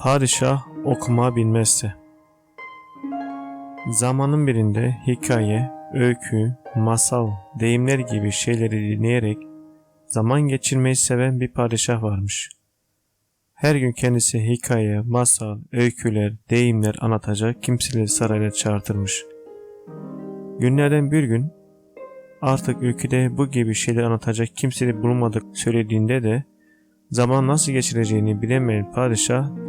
Padişah okuma bilmezse. Zamanın birinde hikaye, öykü, masal, deyimler gibi şeyleri dinleyerek zaman geçirmeyi seven bir padişah varmış. Her gün kendisi hikaye, masal, öyküler, deyimler anlatacak kimseleri sarayına çağırtırmış. Günlerden bir gün artık ülkede bu gibi şeyler anlatacak kimseleri bulunmadık söylediğinde de zaman nasıl geçireceğini bilemeyen padişah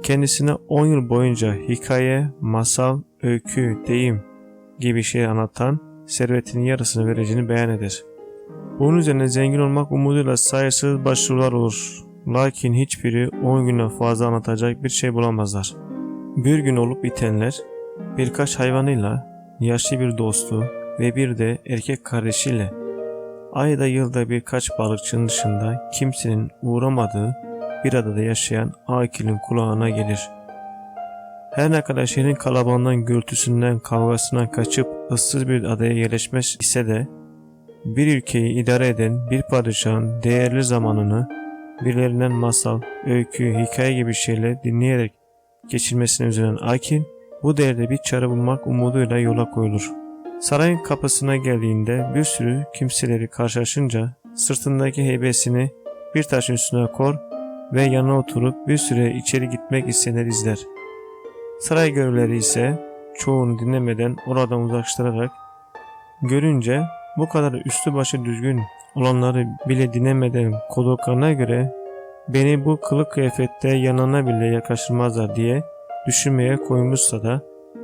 kendisine 10 yıl boyunca hikaye, masal, öykü, deyim gibi şeyler anlatan servetinin yarısını vereceğini beyan eder. Bunun üzerine zengin olmak umuduyla sayısız başvurular olur. Lakin hiçbiri 10 günden fazla anlatacak bir şey bulamazlar. Bir gün olup bitenler birkaç hayvanıyla, yaşlı bir dostu ve bir de erkek kardeşiyle ayda yılda birkaç balıkçının dışında kimsenin uğramadığı bir adada yaşayan Akil'in kulağına gelir. Her ne kadar şehrin kalabalığından, gürültüsünden, kavgasından kaçıp ıssız bir adaya yerleşmiş ise de bir ülkeyi idare eden bir padişahın değerli zamanını birilerinden masal, öykü, hikaye gibi şeyler dinleyerek geçirmesine üzülen Akil bu değerde bir çare bulmak umuduyla yola koyulur. Sarayın kapısına geldiğinde bir sürü kimseleri karşılaşınca sırtındaki heybesini bir taşın üstüne kor ve yanına oturup bir süre içeri gitmek isteyenler izler. Saray görevlileri ise çoğunu dinlemeden oradan uzaklaştırarak görünce bu kadar üstü başı düzgün olanları bile dinlemeden kovduklarına göre beni bu kılık kıyafette yanına bile yaklaştırmazlar diye düşünmeye koymuşsa da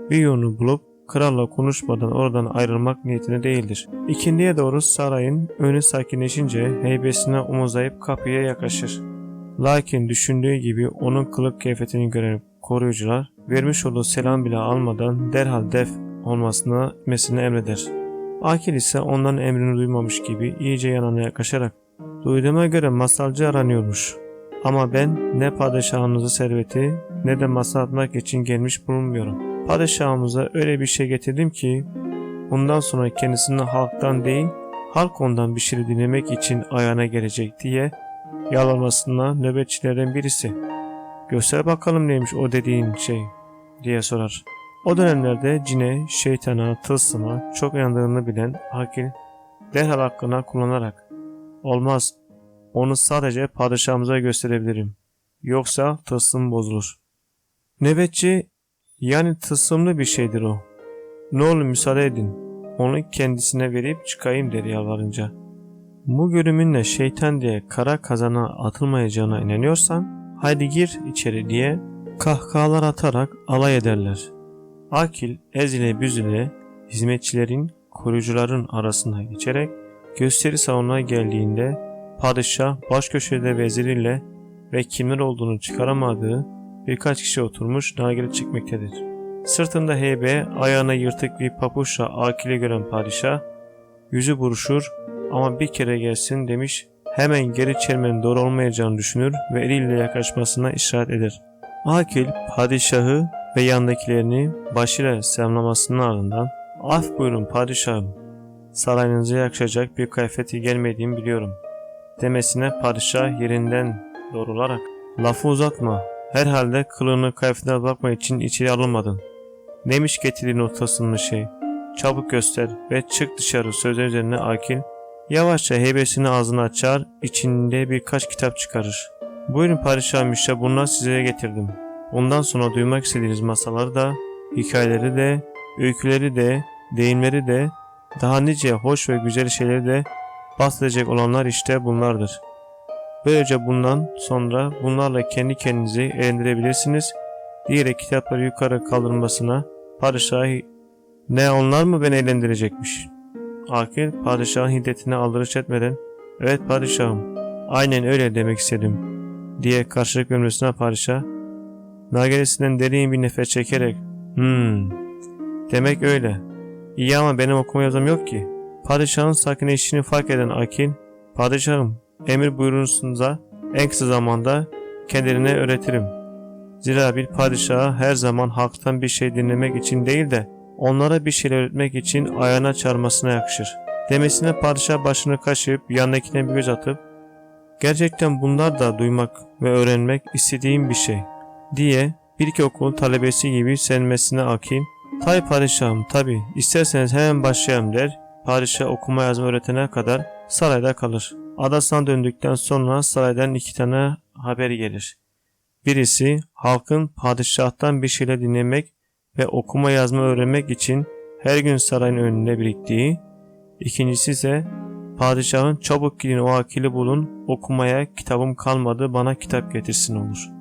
bir yolunu bulup kralla konuşmadan oradan ayrılmak niyetine değildir. İkindiye doğru sarayın önü sakinleşince heybesine omuzlayıp kapıya yaklaşır. Lakin düşündüğü gibi onun kılık kıyafetini gören koruyucular vermiş olduğu selam bile almadan derhal def olmasına gitmesini emreder. Akil ise onların emrini duymamış gibi iyice yanına yaklaşarak "Duyduğuma göre masalcı aranıyormuş. Ama ben ne padişahınızın serveti ne de masal atmak için gelmiş bulunmuyorum. Padişahımıza öyle bir şey getirdim ki bundan sonra kendisini halktan değil halk ondan bir şey dinlemek için ayağına gelecek" diye yalvarmasına nöbetçilerden birisi "Göster bakalım neymiş o dediğin şey" diye sorar. O dönemlerde cine, şeytana, tılsıma çok inandığını bilen Akil derhal hakkına kullanarak "Olmaz, onu sadece padişahımıza gösterebilirim. Yoksa tılsım bozulur." Nöbetçi "Yani tılsımlı bir şeydir o. Ne olur müsaade edin, onu kendisine verip çıkayım" der yalvarınca. "Bu görümünle şeytan diye kara kazana atılmayacağına inanıyorsan haydi gir içeri" diye kahkahalar atarak alay ederler. Akil ezile büzüle hizmetçilerin, koruyucuların arasına geçerek gösteri salonuna geldiğinde padişah baş köşede veziriyle ve kimler olduğunu çıkaramadığı birkaç kişi oturmuş nargile çekmektedir. Sırtında heybe, ayağına yırtık bir papuçla Akil'i gören padişah yüzü buruşur ama bir kere gelsin demiş hemen geri çelmenin doğru olmayacağını düşünür ve eliyle yaklaşmasına işaret eder. Akil padişahı ve yandakilerini başıyla selamlamasının ardından "Af buyurun padişahım, sarayınıza yakışacak bir kıyafeti gelmediğimi biliyorum" demesine padişah yerinden doğrularak "Lafı uzatma, herhalde kılığını kıyafetine bakmak için içeri alınmadın. Neymiş getirdiğin o tılsımlı şey? Çabuk göster ve çık dışarı" sözler üzerine Akil yavaşça heybesini ağzına açar, içinde birkaç kitap çıkarır. "Buyurun padişahım, işte bunları size getirdim. Ondan sonra duymak istediğiniz masalları da, hikayeleri de, öyküleri de, deyimleri de, daha nice hoş ve güzel şeyleri de bahsedecek olanlar işte bunlardır. Böylece bundan sonra bunlarla kendi kendinizi eğlendirebilirsiniz" diyerek kitapları yukarı kaldırmasına padişah "Ne, onlar mı beni eğlendirecekmiş?" Akil padişahın hiddetine aldırış etmeden "Evet padişahım, aynen öyle demek istedim" diye karşılık vermesine padişah nargilesinden derin bir nefes çekerek Demek öyle. İyi ama benim okuma yazım yok ki." Padişahın sakinleştiğini fark eden Akil "Padişahım, emir buyurunuzsa en kısa zamanda kendilerine öğretirim. Zira bir padişaha her zaman halktan bir şey dinlemek için değil de onlara bir şeyler öğretmek için ayağına çağırmasına yakışır" demesine padişah başını kaşıyıp yanındakine bir göz atıp "Gerçekten bunlar da duymak ve öğrenmek istediğim bir şey. diye bir iki okul talebesi gibi senmesine akayım. Tay padişahım tabi isterseniz hemen başlayalım der. Padişah okuma yazma öğretene kadar sarayda kalır. Adasına döndükten sonra saraydan 2 tane haber gelir. Birisi halkın padişahtan bir şeyler dinlemek ve okuma yazma öğrenmek için her gün sarayın önünde biriktiği. İkincisi ise padişahın çabuk gidin o akili bulun okumaya kitabım kalmadı bana kitap getirsin olur.